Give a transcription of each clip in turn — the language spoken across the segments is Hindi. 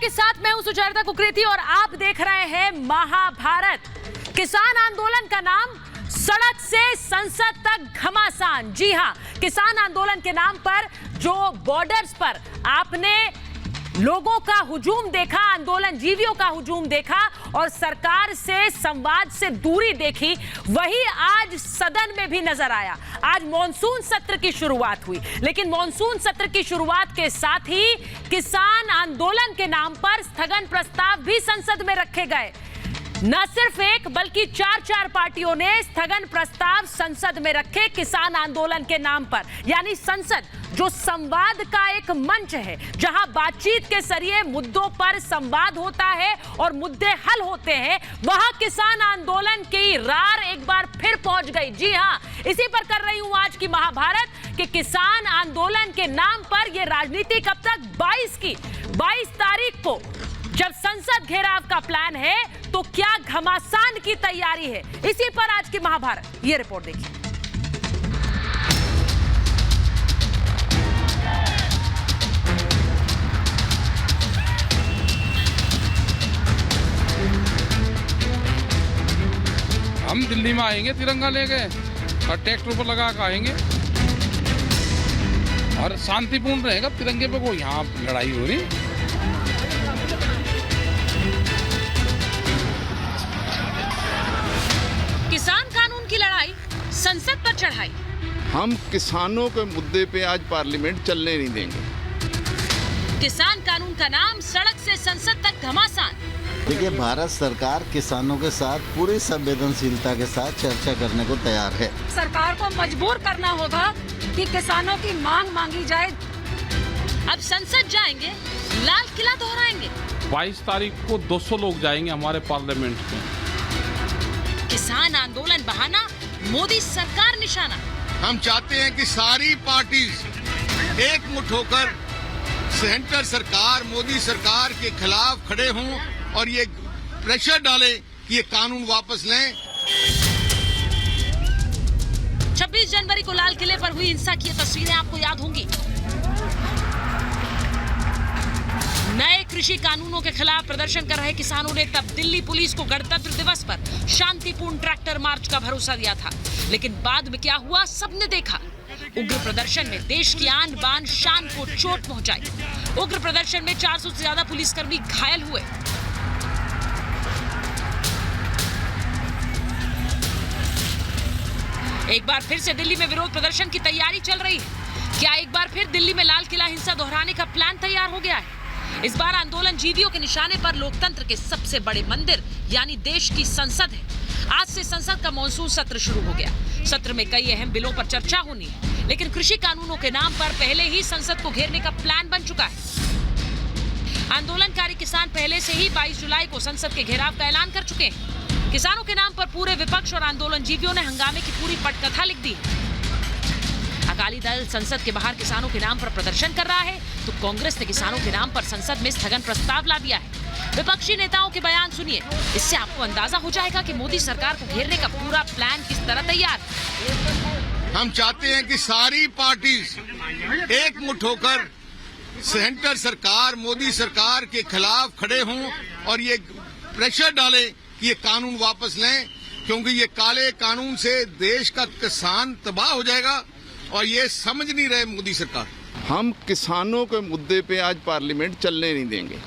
आपके साथ मैं हूं सुचरिता कुकरेती और आप देख रहे हैं महाभारत। किसान आंदोलन का नाम सड़क से संसद तक घमासान। जी हां, किसान आंदोलन के नाम पर जो बॉर्डर्स पर आपने लोगों का हुजूम देखा, आंदोलन जीवियों का हुजूम देखा और सरकार से संवाद से दूरी देखी, वही आज सदन में भी नजर आया। आज मॉनसून सत्र की शुरुआत हुई, लेकिन मॉनसून सत्र की शुरुआत के साथ ही किसान आंदोलन के नाम पर स्थगन प्रस्ताव भी संसद में रखे गए। न सिर्फ एक बल्कि चार पार्टियों ने स्थगन प्रस्ताव संसद में रखे किसान आंदोलन के नाम पर। यानी संसद जो संवाद का एक मंच है, जहां बातचीत के जरिए मुद्दों पर संवाद होता है और मुद्दे हल होते हैं, वहां किसान आंदोलन की रार एक बार फिर पहुंच गई। जी हां, इसी पर कर रही हूं आज की महाभारत कि किसान आंदोलन के नाम पर यह राजनीति कब तक 22 तारीख को जब संसद घेराव का प्लान है तो क्या घमासान की तैयारी है। इसी पर आज की महाभारत, ये रिपोर्ट देखिए। हम दिल्ली में आएंगे तिरंगा लेके और ट्रैक्टर पर लगा कर आएंगे और शांतिपूर्ण रहेगा। तिरंगे पे कोई यहाँ लड़ाई हो रही। किसान कानून की लड़ाई, संसद पर चढ़ाई। हम किसानों के मुद्दे पे आज पार्लियामेंट चलने नहीं देंगे। किसान कानून का नाम सड़क से संसद तक घमासान। देखिए, भारत सरकार किसानों के साथ पूरी संवेदनशीलता के साथ चर्चा करने को तैयार है। सरकार को मजबूर करना होगा कि किसानों की मांग मांगी जाए। अब संसद जाएंगे, लाल किला दोहराएंगे। 22 तारीख को 200 लोग जाएंगे हमारे पार्लियामेंट में। किसान आंदोलन बहाना, मोदी सरकार निशाना। हम चाहते हैं कि सारी पार्टीज एकमुठ होकर सेंटर सरकार, मोदी सरकार के खिलाफ खड़े हों और ये प्रेशर डालें कि ये कानून वापस लें। 26 जनवरी को लाल किले पर हुई हिंसा की तस्वीरें आपको याद होंगी। नए कृषि कानूनों के खिलाफ प्रदर्शन कर रहे किसानों ने तब दिल्ली पुलिस को गणतंत्र दिवस पर शांतिपूर्ण ट्रैक्टर मार्च का भरोसा दिया था, लेकिन बाद में क्या हुआ सबने देखा। उग्र प्रदर्शन में देश की आन बान शान को चोट पहुंचाई। उग्र प्रदर्शन में 400 से ज्यादा पुलिसकर्मी घायल हुए। एक बार फिर से दिल्ली में विरोध प्रदर्शन की तैयारी चल रही है। क्या एक बार फिर दिल्ली में लाल किला हिंसा दोहराने का प्लान तैयार हो गया है? इस बार आंदोलन जीवियों के निशाने पर लोकतंत्र के सबसे बड़े मंदिर यानी देश की संसद है। आज से संसद का मॉनसून सत्र शुरू हो गया। सत्र में कई अहम बिलों पर चर्चा होनी है, लेकिन कृषि कानूनों के नाम पर पहले ही संसद को घेरने का प्लान बन चुका है। आंदोलनकारी किसान पहले से ही 22 जुलाई को संसद के घेराव का ऐलान कर चुके हैं। किसानों के नाम पर पूरे विपक्ष और आंदोलन जीवियों ने हंगामे की पूरी पटकथा लिख दी। अकाली दल संसद के बाहर किसानों के नाम पर प्रदर्शन कर रहा है, तो कांग्रेस ने किसानों के नाम पर संसद में स्थगन प्रस्ताव ला दिया है। विपक्षी नेताओं के बयान सुनिए, इससे आपको अंदाजा हो जाएगा कि मोदी सरकार को घेरने का पूरा प्लान किस तरह तैयार है। हम चाहते हैं कि सारी पार्टीज एकमुठ होकर सेंटर सरकार, मोदी सरकार के खिलाफ खड़े हों और ये प्रेशर डालें कि ये कानून वापस लें, क्योंकि ये काले कानून से देश का किसान तबाह हो जाएगा और ये समझ नहीं रहे मोदी सरकार। हम किसानों के मुद्दे पे आज पार्लियामेंट चलने नहीं देंगे।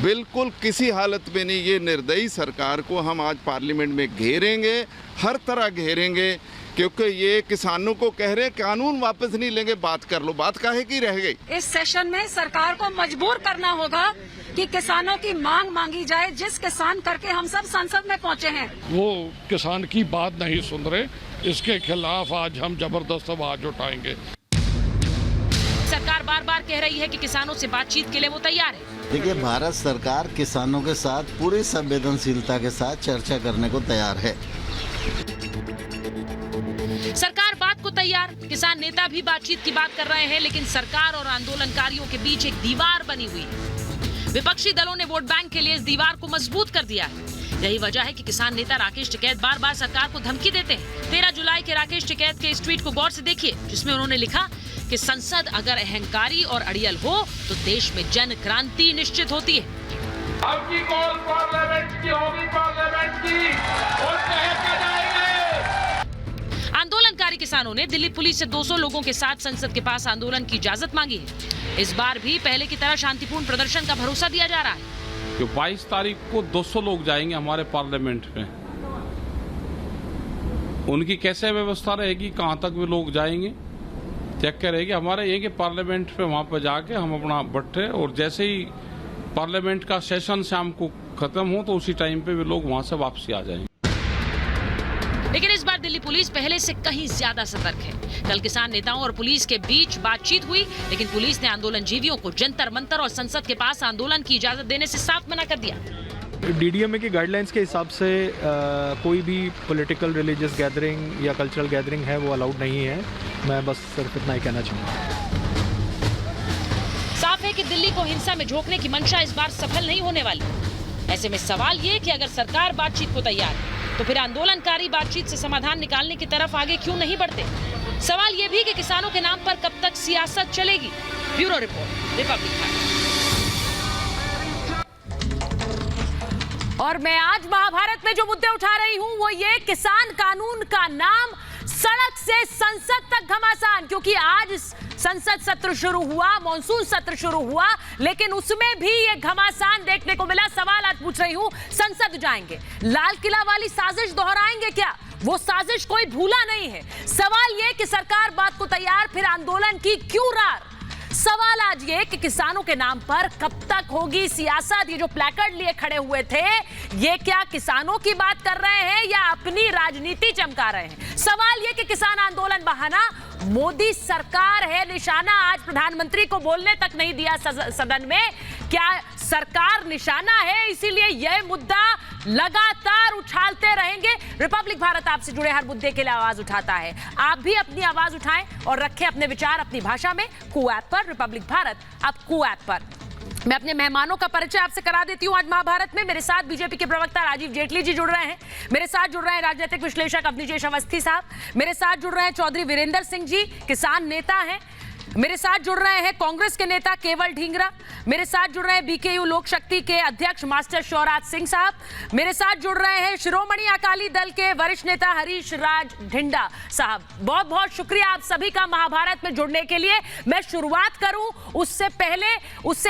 बिल्कुल किसी हालत में नहीं। ये निर्दयी सरकार को हम आज पार्लियामेंट में घेरेंगे, हर तरह घेरेंगे, क्योंकि ये किसानों को कह रहे हैं कानून वापस नहीं लेंगे। बात कर लो, बात काहे की रह गई। इस सेशन में सरकार को मजबूर करना होगा कि किसानों की मांग मांगी जाए, जिस किसान करके हम सब संसद में पहुंचे हैं। वो किसान की बात नहीं सुन रहे, इसके खिलाफ आज हम जबरदस्त आवाज उठाएंगे। सरकार बार बार कह रही है कि किसानों से बातचीत के लिए वो तैयार है। देखिए, भारत सरकार किसानों के साथ पूरी संवेदनशीलता के साथ चर्चा करने को तैयार है। सरकार बात को तैयार, किसान नेता भी बातचीत की बात कर रहे हैं, लेकिन सरकार और आंदोलनकारियों के बीच एक दीवार बनी हुई है। विपक्षी दलों ने वोट बैंक के लिए इस दीवार को मजबूत कर दिया है। यही वजह है कि किसान नेता राकेश टिकैत बार बार सरकार को धमकी देते हैं। 13 जुलाई के राकेश टिकैत के इस ट्वीट को गौर से देखिए, जिसमें उन्होंने लिखा कि संसद अगर अहंकारी और अड़ियल हो तो देश में जन क्रांति निश्चित होती है। अब की कॉल पार्लियामेंट की होगी, पार्लियामेंट की और कहे जाएंगे। आंदोलनकारी किसानों ने दिल्ली पुलिस से 200 लोगों के साथ संसद के पास आंदोलन की इजाजत मांगी है। इस बार भी पहले की तरह शांतिपूर्ण प्रदर्शन का भरोसा दिया जा रहा है। जो 22 तारीख को 200 लोग जाएंगे हमारे पार्लियामेंट में, उनकी कैसे व्यवस्था रहेगी, कहाँ तक वे लोग जाएंगे, चेक करेगी। हमारे ये कि पार्लियामेंट पे वहाँ पर जाके हम अपना बैठे और जैसे ही पार्लियामेंट का सेशन शाम को खत्म हो तो उसी टाइम पे वे लोग वहाँ से वापसी आ जाएंगे। लेकिन इस बार दिल्ली पुलिस पहले से कहीं ज्यादा सतर्क है। कल किसान नेताओं और पुलिस के बीच बातचीत हुई, लेकिन पुलिस ने आंदोलन जीवियों को जंतर मंतर और संसद के पास आंदोलन की इजाजत देने से साफ मना कर दिया। डीडीएमए की गाइडलाइंस के हिसाब से कोई भी पॉलिटिकल रिलीजियस गैदरिंग या कल्चरल गैदरिंग है वो अलाउड नहीं है। मैं बस सिर्फ इतना ही कहना चाहूँगा। साफ है कि दिल्ली को हिंसा में झोंकने की मंशा इस बार सफल नहीं होने वाली। ऐसे में सवाल ये कि अगर सरकार बातचीत को तैयार है तो फिर आंदोलनकारी बातचीत से समाधान निकालने की तरफ आगे क्यों नहीं बढ़ते। सवाल ये भी कि किसानों के नाम पर कब तक सियासत चलेगी। Bureau report, Republic Bharat. और मैं आज महाभारत में जो मुद्दे उठा रही हूं वो ये किसान कानून का नाम सड़क से संसद तक घमासान, क्योंकि आज संसद सत्र शुरू हुआ, मॉनसून सत्र शुरू हुआ, लेकिन उसमें भी ये घमासान देखने को मिला। सवाल आज पूछ रही हूं, संसद जाएंगे, लाल किला वाली साजिश दोहराएंगे क्या? वो साजिश कोई भूला नहीं है। सवाल ये कि सरकार बात को तैयार, फिर आंदोलन की क्यों रार? सवाल आज ये कि किसानों के नाम पर कब तक होगी सियासत? ये जो प्लैकार्ड लिए खड़े हुए थे, ये क्या किसानों की बात कर रहे हैं या अपनी राजनीति चमका रहे हैं? सवाल ये कि किसान आंदोलन बहाना, मोदी सरकार है निशाना। आज प्रधानमंत्री को बोलने तक नहीं दिया सदन में। क्या सरकार निशाना है, इसीलिए यह मुद्दा लगातार उछालते रहेंगे। रिपब्लिक भारत आपसे जुड़े हर मुद्दे के लिए आवाज उठाता है। आप भी अपनी आवाज उठाएं और रखें अपने विचार अपनी भाषा में। कू ऐप पर, रिपब्लिक भारत अब कू ऐप पर। मैं अपने मेहमानों का परिचय आपसे करा देती हूं। आज महाभारत में मेरे साथ बीजेपी के प्रवक्ता राजीव जेटली जी जुड़ रहे हैं। मेरे साथ जुड़ रहे हैं राजनीतिक विश्लेषक अवनीश अवस्थी साहब। मेरे साथ जुड़ रहे हैं चौधरी वीरेंद्र सिंह जी, किसान नेता हैं। मेरे साथ जुड़ रहे हैं कांग्रेस के नेता केवल ढींगरा। मेरे साथ जुड़ रहे हैं बीकेयू लोक शक्ति के अध्यक्ष मास्टर शिवराज सिंह साहब। मेरे साथ जुड़ रहे हैं शिरोमणि अकाली दल के वरिष्ठ नेता हरीश राज ढिंडा साहब। बहुत बहुत शुक्रिया आप सभी का महाभारत में जुड़ने के लिए। मैं शुरुआत करूं उससे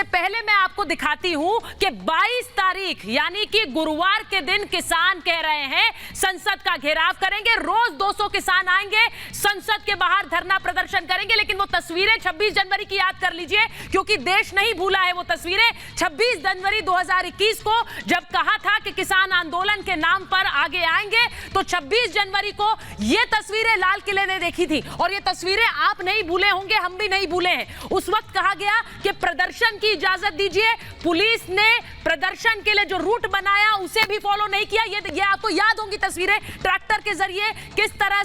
पहले मैं आपको दिखाती हूं कि 22 तारीख यानी कि गुरुवार के दिन किसान कह रहे हैं संसद का घेराव करेंगे। रोज 200 किसान आएंगे, संसद के बाहर धरना प्रदर्शन करेंगे। लेकिन वो तस्वीरें 26 जनवरी की याद कर लीजिए, क्योंकि देश नहीं भूला है वो तस्वीरें। 26 जनवरी 2021 को जब कहा था कि किसान आंदोलन के नाम पर आगे आएंगे, तो 26 जनवरी को ये तस्वीरें लाल किले ने देखी थी। और ये तस्वीरें आप नहीं भूले होंगे, हम भी नहीं भूले हैं। उस वक्त कहा गया कि प्रदर्शन की इजाजत दीजिए। पुलिस ने प्रदर्शन के लिए जो रूट बनाया उसे भी फॉलो नहीं किया। ये आपको याद होंगी तस्वीरें, ट्रैक्टर के जरिए किस तरह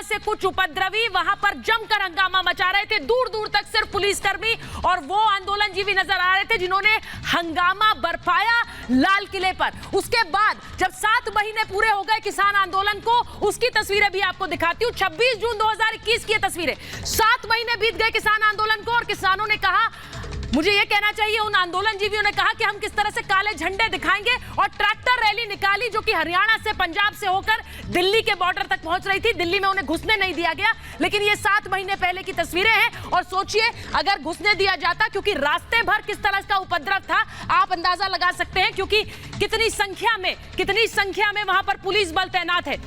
से कुछ उपद्रवी वहां पर जमकर हंगामा मचा रहे थे। दूर दूर तक सिर्फ पुलिसकर्मी और वो आंदोलनजीवी नजर आ रहे थे जिन्होंने हंगामा बरपाया लाल किले पर। उसके बाद जब 7 महीने पूरे हो गए किसान आंदोलन को, उसकी तस्वीरें भी आपको दिखाती हूं। 26 जून 2021 की तस्वीरें। 7 महीने बीत गए किसान आंदोलन को और किसानों ने कहा, मुझे यह कहना चाहिए उन आंदोलनजीवियों ने कहा कि हम किस तरह से काले झंडे दिखाएंगे, और ट्रैक्टर रैली निकाली जो कि हरियाणा से, पंजाब से होकर दिल्ली के बॉर्डर तक पहुंच रही थी। दिल्ली में उन्हें घुसने नहीं दिया गया, लेकिन ये 7 महीने पहले की तस्वीरें हैं। और सोचिए अगर घुसने दिया जाता, क्योंकि रास्ते भर किस तरह का उपद्रव था आप अंदाजा लगा सकते हैं, क्योंकि कितनी संख्या में वहां पर पुलिस बल तैनात है।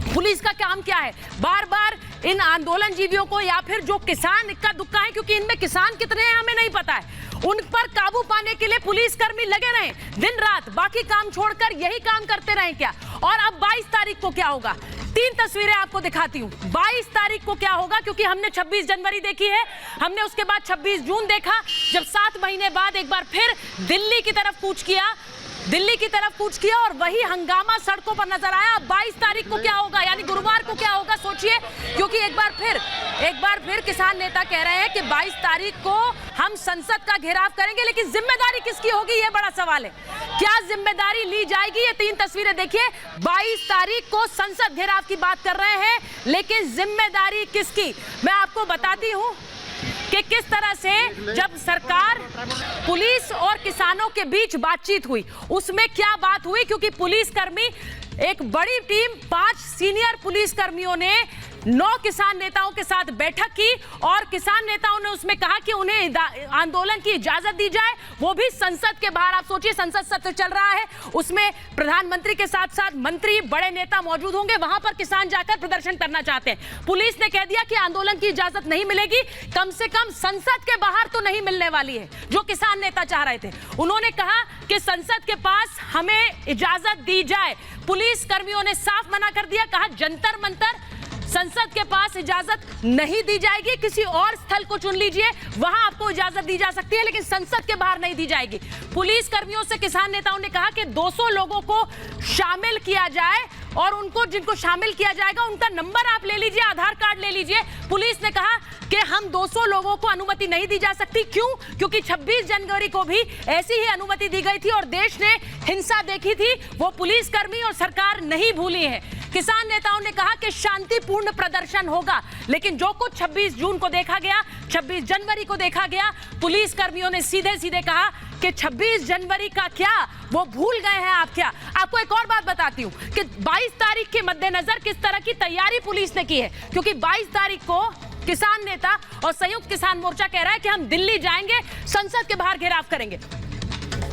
पुलिस का काम क्या है? बार बार इन आंदोलनजीवियों को, या फिर जो किसान इक्का दुक्का है, क्योंकि इनमें किसान कितने हैं हमें नहीं पता है, उन पर काबू पाने के लिए पुलिसकर्मी लगे रहे दिन रात, बाकी काम छोड़कर यही काम करते रहे क्या? और अब 22 तारीख को क्या होगा? 3 तस्वीरें आपको दिखाती हूं। 22 तारीख को क्या होगा, क्योंकि हमने 26 जनवरी देखी है, हमने उसके बाद 26 जून देखा, जब 7 महीने बाद एक बार फिर दिल्ली की तरफ कूच किया दिल्ली की तरफ कूच किया और वही हंगामा सड़कों पर नजर आया। 22 तारीख को क्या होगा, यानी गुरुवार को क्या होगा सोचिए, क्योंकि एक बार फिर किसान नेता कह रहे हैं कि 22 तारीख को हम संसद का घेराव करेंगे, लेकिन जिम्मेदारी किसकी होगी, यह बड़ा सवाल है। क्या जिम्मेदारी ली जाएगी? ये 3 तस्वीरें देखिए, 22 तारीख को संसद घेराव की बात कर रहे हैं, लेकिन जिम्मेदारी किसकी? मैं आपको बताती हूं कि किस तरह से जब सरकार, पुलिस और किसानों के बीच बातचीत हुई, उसमें क्या बात हुई, क्योंकि पुलिसकर्मी, एक बड़ी टीम 5 सीनियर पुलिसकर्मियों ने 9 किसान नेताओं के साथ बैठक की और किसान नेताओं ने उसमें कहा कि उन्हें आंदोलन की इजाजत दी जाए, वो भी संसद के बाहर। आप सोचिए, संसद सत्र चल रहा है, उसमें प्रधानमंत्री के साथ साथ मंत्री, बड़े नेता मौजूद होंगे, वहां पर किसान जाकर प्रदर्शन करना चाहते हैं। पुलिस ने कह दिया कि आंदोलन की इजाजत नहीं मिलेगी, कम से कम संसद के बाहर तो नहीं मिलने वाली है, जो किसान नेता चाह रहे थे। उन्होंने कहा कि संसद के पास हमें इजाजत दी जाए। पुलिस कर्मियों ने साफ मना कर दिया, कहा जंतर मंतर संसद के पास इजाजत नहीं दी जाएगी, किसी और स्थल को चुन लीजिए, वहां आपको इजाजत दी जा सकती है, लेकिन संसद के बाहर नहीं दी जाएगी। पुलिस कर्मियों से किसान नेताओं ने कहा कि 200 लोगों को शामिल किया जाए और उनको, जिनको शामिल किया जाएगा, उनका नंबर आप ले लीजिए, आधार कार्ड ले लीजिए। पुलिस ने कहा कि हम 200 लोगों को अनुमति नहीं दी जा सकती। क्यों? क्योंकि 26 जनवरी को भी ऐसी ही अनुमति दी गई थी और देश ने हिंसा देखी थी, वो पुलिसकर्मी और सरकार नहीं भूली है। किसान नेताओं ने कहा कि शांतिपूर्ण प्रदर्शन होगा, लेकिन जो कुछ 26 जून को देखा गया, 26 जनवरी को देखा गया, पुलिस कर्मियों ने सीधे सीधे कहा कि 26 जनवरी का क्या, वो भूल गए हैं आप क्या। आपको एक और बात बताती हूं कि 22 तारीख के मद्देनजर किस तरह की तैयारी पुलिस ने की है, क्योंकि 22 तारीख को किसान नेता और संयुक्त किसान मोर्चा कह रहा है कि हम दिल्ली जाएंगे, संसद के बाहर घेराव करेंगे।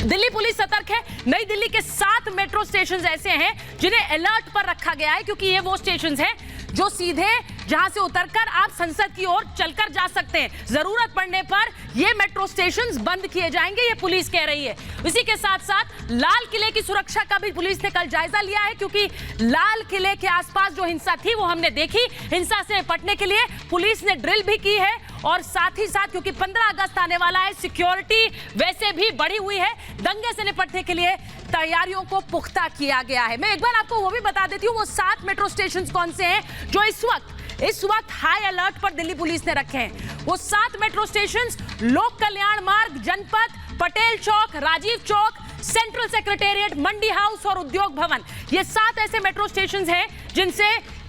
दिल्ली पुलिस सतर्क है। नई दिल्ली के 7 मेट्रो स्टेशन ऐसे हैं जिन्हें अलर्ट पर रखा गया है, क्योंकि ये वो स्टेशन हैं जो सीधे, जहां से उतरकर आप संसद की ओर चलकर जा सकते हैं। जरूरत पड़ने पर ये मेट्रो स्टेशंस बंद किए जाएंगे, ये पुलिस कह रही है। इसी के साथ साथ लाल किले की सुरक्षा का भी पुलिस ने कल जायजा लिया है, क्योंकि लाल किले के आसपास जो हिंसा थी वो हमने देखी। हिंसा से निपटने के लिए पुलिस ने ड्रिल भी की है और साथ ही साथ, क्योंकि 15 अगस्त आने वाला है, सिक्योरिटी वैसे भी बढ़ी हुई है। दंगे से निपटने के लिए तैयारियों को पुख्ता किया गया है। मैं एक बार आपको वो भी बता देती हूँ, वो 7 मेट्रो स्टेशन कौन से हैं जो इस वक्त हाई अलर्ट पर दिल्ली पुलिस ने रखे हैं। वो 7 मेट्रो स्टेशन लोक कल्याण मार्ग, जनपथ, पटेल चौक, राजीव चौक, सेंट्रल सेक्रेटेरिएट, मंडी हाउस और उद्योग भवन। ये 7 ऐसे मेट्रो स्टेशन हैं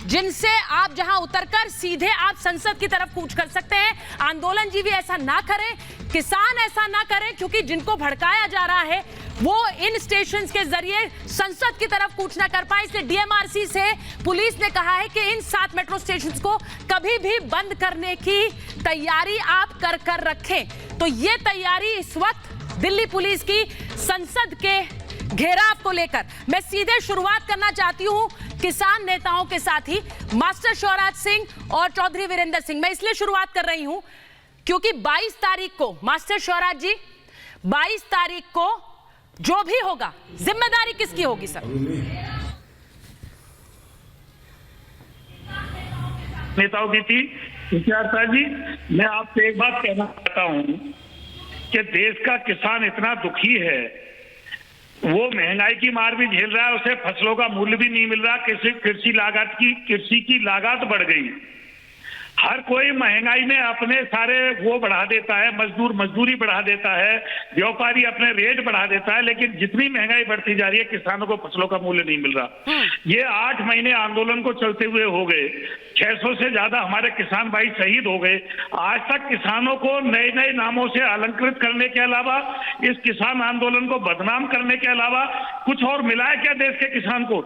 जिनसे आप जहां उतरकर सीधे आप संसद की तरफ कूच कर सकते हैं। आंदोलन जीवी ऐसा ना करें, किसान ऐसा ना करें, क्योंकि जिनको भड़काया जा रहा है वो इन स्टेशंस के जरिए संसद की तरफ कूच ना कर पाए। इसलिए डीएमआरसी से पुलिस ने कहा है कि इन 7 मेट्रो स्टेशंस को कभी भी बंद करने की तैयारी आप कर रखें। तो ये तैयारी इस वक्त दिल्ली पुलिस की संसद के घेराव को लेकर। मैं सीधे शुरुआत करना चाहती हूं किसान नेताओं के साथ ही, मास्टर शिवराज सिंह और चौधरी वीरेंद्र सिंह। मैं इसलिए शुरुआत कर रही हूं क्योंकि 22 तारीख को, मास्टर शिवराज जी, 22 तारीख को जो भी होगा, जिम्मेदारी किसकी होगी सर? नेताओं की थी। जी, मैं आपसे एक बात कहना चाहता हूं कि देश का किसान इतना दुखी है, वो महंगाई की मार भी झेल रहा है, उसे फसलों का मूल्य भी नहीं मिल रहा, कृषि की लागत बढ़ गई। हर कोई महंगाई में अपने सारे वो बढ़ा देता है, मजदूरी बढ़ा देता है, व्यापारी अपने रेट बढ़ा देता है, लेकिन जितनी महंगाई बढ़ती जा रही है, किसानों को फसलों का मूल्य नहीं मिल रहा। ये 8 महीने आंदोलन को चलते हुए हो गए, 600 से ज्यादा हमारे किसान भाई शहीद हो गए। आज तक किसानों को नए नए नामों से अलंकृत करने के अलावा, इस किसान आंदोलन को बदनाम करने के अलावा कुछ और मिला है क्या देश के किसान को?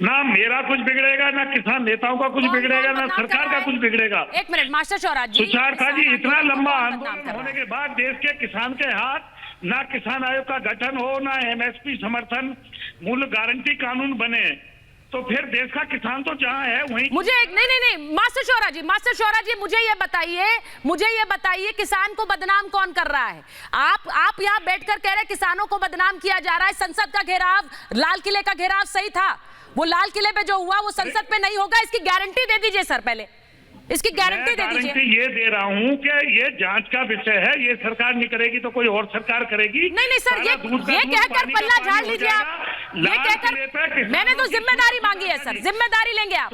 ना मेरा कुछ बिगड़ेगा, ना किसान नेताओं का कुछ बिगड़ेगा, ना सरकार का कुछ बिगड़ेगा। एक मिनट मास्टर शिवराज जी, तुषार जी, इतना लंबा आंदोलन होने के बाद देश के किसान के हाथ ना किसान आयोग का गठन हो, ना एमएसपी समर्थन मूल्य गारंटी कानून बने, तो फिर देश का किसान तो जहां है वहीं। मुझे एक नहीं मास्टर शिवराज जी, मुझे ये बताइए किसान को बदनाम कौन कर रहा है? आप यहाँ बैठकर कह रहे हैं किसानों को बदनाम किया जा रहा है। संसद का घेराव, लाल किले का घेराव सही था, वो लाल किले पे जो हुआ वो संसद पे नहीं होगा, इसकी गारंटी दे दीजिए सर पहले। इसकी गारंटी दे दीजिए। गारंटी ये दे रहा हूँ कि ये जांच का विषय है, ये सरकार नहीं करेगी तो कोई और सरकार करेगी। नहीं सर, ये कहकर पल्ला झाड़ लीजिए आप, ये कहकर मैंने तो जिम्मेदारी मांगी है सर, जिम्मेदारी लेंगे आप।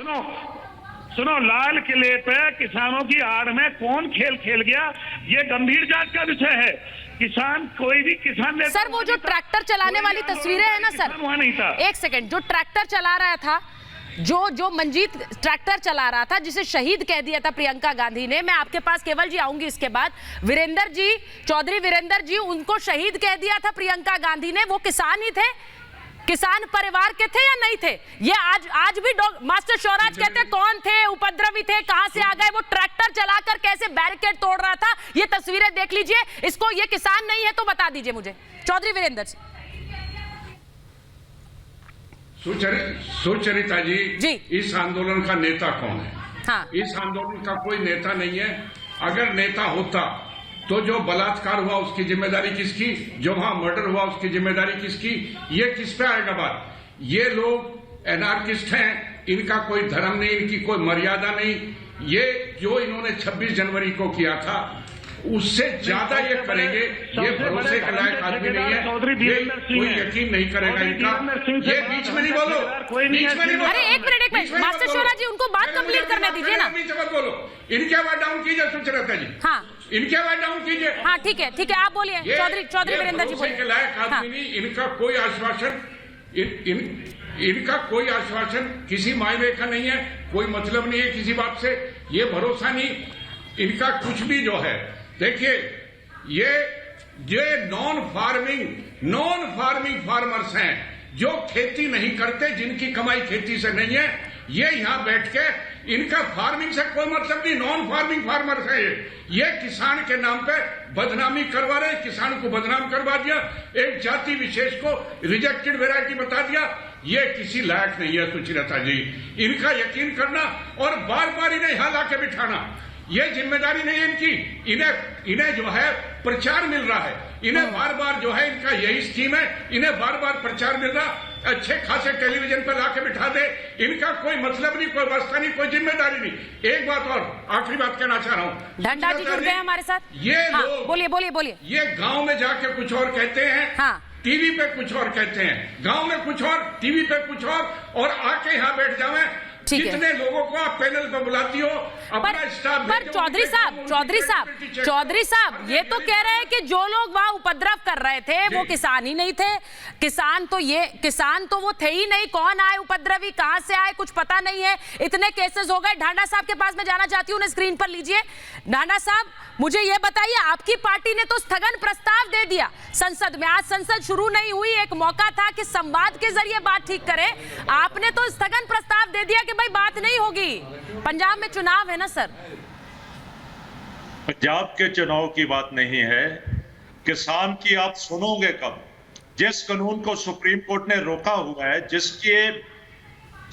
सुनो, लाल किले पे किसानों की आड़ में कौन खेल खेल गया, ये गंभीर जांच का विषय है। किसान, कोई भी किसान सर वो जो ट्रैक्टर चलाने वाली तस्वीरें है ना सर, वहां नहीं था। एक सेकंड, जो ट्रैक्टर चला रहा था, जो मंजीत ट्रैक्टर चला रहा था, जिसे शहीद कह दिया था प्रियंका गांधी ने, मैं आपके पास केवल जी आऊंगी इसके बाद, वीरेंद्र जी, चौधरी वीरेंद्र जी, उनको शहीद कह दिया था प्रियंका गांधी ने, वो किसान ही थे, किसान परिवार के थे या नहीं थे? ये आज भी मास्टर शौराज कहते हैं कौन थे, उपद्रवी थे, कहां से आ गए, वो ट्रैक्टर चलाकर कैसे बैरिकेड तोड़ रहा था, ये तस्वीरें देख लीजिए। इसको ये किसान नहीं है तो बता दीजिए मुझे, चौधरी वीरेंद्र जी। सुचरिता जी, इस आंदोलन का नेता कौन है? हाँ। इस आंदोलन का कोई नेता नहीं है। अगर नेता होता तो जो बलात्कार हुआ उसकी जिम्मेदारी किसकी, जो वहां मर्डर हुआ उसकी जिम्मेदारी किसकी, ये किस पे आएगा बात? ये लोग एनार्किस्ट हैं, इनका कोई धर्म नहीं, इनकी कोई मर्यादा नहीं। ये जो इन्होंने 26 जनवरी को किया था उससे ज्यादा ये करेंगे, ये भरोसे के लायक आदमी नहीं है, ये कोई यकीन नहीं करेगा इनका। ये बीच में नहीं बोलो, बीच में नहीं बोलो। अरे एक मिनट, मास्टर शौराज जी उनको बात कंप्लीट करने दीजिए ना। बीच मत बोलो, इनके आवाज डाउन कीजिए सुचरिता जी। हाँ, इनके आवाज डाउन कीजिए। हाँ ठीक है, आप बोलिए चौधरी वीरेंद्र जी बोलिए। के लायक आदमी नहीं, इनका कोई आश्वासन, इनका कोई आश्वासन किसी मायने का नहीं है, कोई मतलब नहीं है किसी बात से, ये भरोसा नहीं इनका कुछ भी जो है। देखिए ये नॉन फार्मिंग फार्मर्स हैं जो खेती नहीं करते, जिनकी कमाई खेती से नहीं है, ये यहां बैठ के इनका फार्मिंग से कोई मतलब नहीं, नॉन फार्मिंग फार्मर्स है ये किसान के नाम पे बदनामी करवा रहे, किसान को बदनाम करवा दिया, एक जाति विशेष को रिजेक्टेड वैरायटी बता दिया। ये किसी लायक नहीं है सुचरिता जी, इनका यकीन करना और बार बार इन्हें यहां लाके बिठाना, ये जिम्मेदारी नहीं है इनकी। इन्हें जो है प्रचार मिल रहा है, इन्हें बार बार जो है, इनका यही स्कीम है, इन्हें बार बार प्रचार मिल रहा, अच्छे खासे टेलीविजन पर लाके बिठा दे, इनका कोई मतलब नहीं, कोई व्यवस्था नहीं, कोई जिम्मेदारी नहीं। एक बात और, आखिरी बात कहना चाह रहा हूँ, ढंडा जी जुड़ गए हमारे साथ। ये लोग बोलिए। ये गाँव में जाके कुछ और कहते हैं, हाँ। टीवी पे कुछ और कहते हैं, गांव में कुछ और, टीवी पे कुछ और आके यहाँ बैठ जावे। कितने लोगों को आप पैनल पे बुलाती हो, अपना स्टाफ। पर चौधरी साहब ये तो कह रहे हैं कि जो लोग वहां उपद्रव कर रहे थे वो किसान ही नहीं थे, किसान तो वो थे ही नहीं, कौन आए उपद्रवी, कहां से आए, कुछ पता नहीं है। इतने केसेस हो गए। ढांडा साहब के पास मैं जाना चाहती हूँ, उन्हें स्क्रीन पर लीजिए। ढांडा साहब मुझे ये बताइए, आपकी पार्टी ने तो स्थगन प्रस्ताव दे दिया संसद में, आज संसद शुरू नहीं हुई, एक मौका था कि संवाद के जरिए बात ठीक करें, आपने तो स्थगन प्रस्ताव दे दिया कि भाई बात नहीं होगी। पंजाब में चुनाव है ना सर? पंजाब के चुनाव की बात नहीं है, किसान की आप सुनोगे कब? जिस कानून को सुप्रीम कोर्ट ने रोका हुआ है, जिसके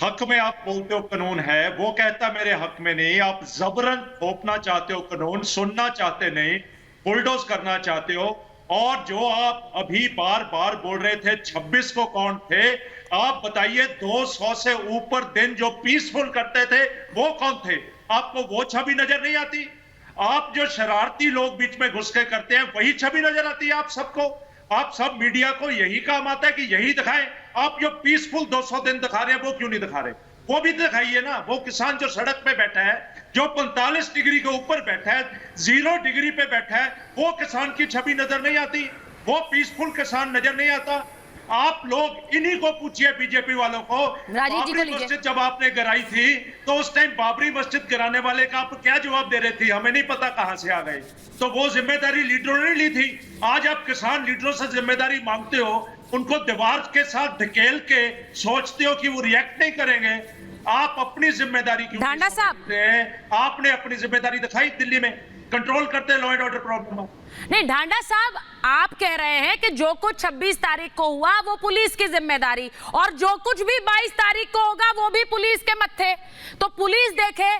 हक में आप बोलते हो कानून है, वो कहता मेरे हक में नहीं। आप जबरन थोपना चाहते हो कानून, सुनना चाहते नहीं, बुलडोज करना चाहते हो। और जो आप अभी बार बार बोल रहे थे 26 को कौन थे, आप बताइए 200 से ऊपर दिन जो पीसफुल करते थे वो कौन थे? आपको वो छवि नजर नहीं आती? आप जो शरारती लोग बीच में घुस के करते हैं वही छवि नजर आती है आप सबको? आप सब मीडिया को यही काम आता है कि यही दिखाएं। आप जो पीसफुल 200 दिन दिखा रहे हैं वो क्यों नहीं दिखा रहे? वो भी दिखाइए ना। वो किसान जो सड़क पे बैठा है, जो 45 डिग्री के ऊपर बैठा है, 0 डिग्री पे बैठा है, वो किसान की छवि नजर नहीं आती? वो पीसफुल किसान नजर नहीं आता? आप लोग इन्हीं को पूछिए, बीजेपी वालों को। बाबरी मस्जिद जब आपने गिराई थी तो उस टाइम बाबरी मस्जिद गिराने वाले का आप क्या जवाब दे रहे थे? हमें नहीं पता कहां से आ गए। तो वो जिम्मेदारी लीडरों ने ली थी। आज आप किसान लीडरों से जिम्मेदारी मांगते हो, उनको दीवार के साथ ढकेल के सोचते हो कि वो रिएक्ट नहीं करेंगे। आप अपनी जिम्मेदारी क्यों? ढांडा साहब, आपने अपनी जिम्मेदारी दिखाई, दिल्ली में कंट्रोल करते लॉ एंड ऑर्डर प्रॉब्लम। नहीं ढांडा साहब, आप कह रहे हैं कि जो कुछ 26 तारीख को हुआ वो पुलिस की जिम्मेदारी, और जो कुछ भी 22 तारीख को होगा वो भी पुलिस के मत्थे। तो पुलिस देखे,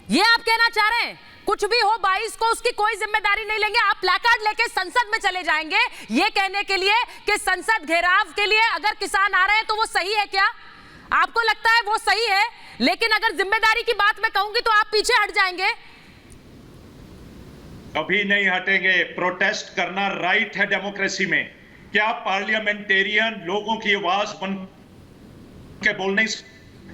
ये आप कहना चाह रहे हैं? कुछ भी हो 22 को उसकी कोई जिम्मेदारी नहीं लेंगे। आप प्लेकार्ड लेके संसद में चले जाएंगे ये कहने के लिए कि संसद घेराव के लिए अगर किसान आ रहे हैं तो वो सही है क्या? आपको लगता है वो सही है, लेकिन अगर जिम्मेदारी की बात मैं कहूंगी तो आप पीछे हट जाएंगे। कभी नहीं हटेंगे। प्रोटेस्ट करना राइट है डेमोक्रेसी में। क्या पार्लियामेंटेरियन लोगों की आवाज बन के बोल नहीं,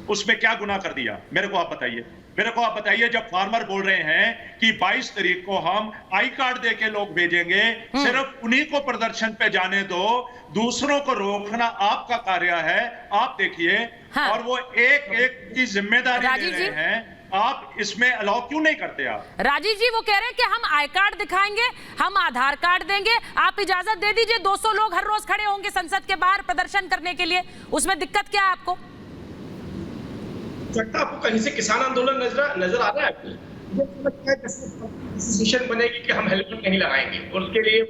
उसमें क्या गुनाह कर दिया? मेरे को आप बताइए, मेरे को आप बताइए। जब फार्मर बोल रहे हैं कि 22 तारीख को हम आई कार्ड देके लोग भेजेंगे, सिर्फ उन्हीं को प्रदर्शन पे जाने दो, दूसरों को रोकना आपका कार्य है। आप देखिए, हाँ। और वो एक एक की जिम्मेदारी ले रहे हैं, आप इसमें अलाउ क्यों नहीं करते? आप राजीव जी वो कह रहे हैं कि हम आई कार्ड दिखाएंगे, हम आधार कार्ड देंगे, आप इजाजत दे दीजिए। 200 लोग हर रोज खड़े होंगे संसद के बाहर प्रदर्शन करने के लिए, उसमें दिक्कत क्या है आपको? आपको कहीं से किसान आंदोलन नजर आ रहा है? डिसीजन बनेगी कि हम हेलमेट नहीं लगाएंगे, उसके लिए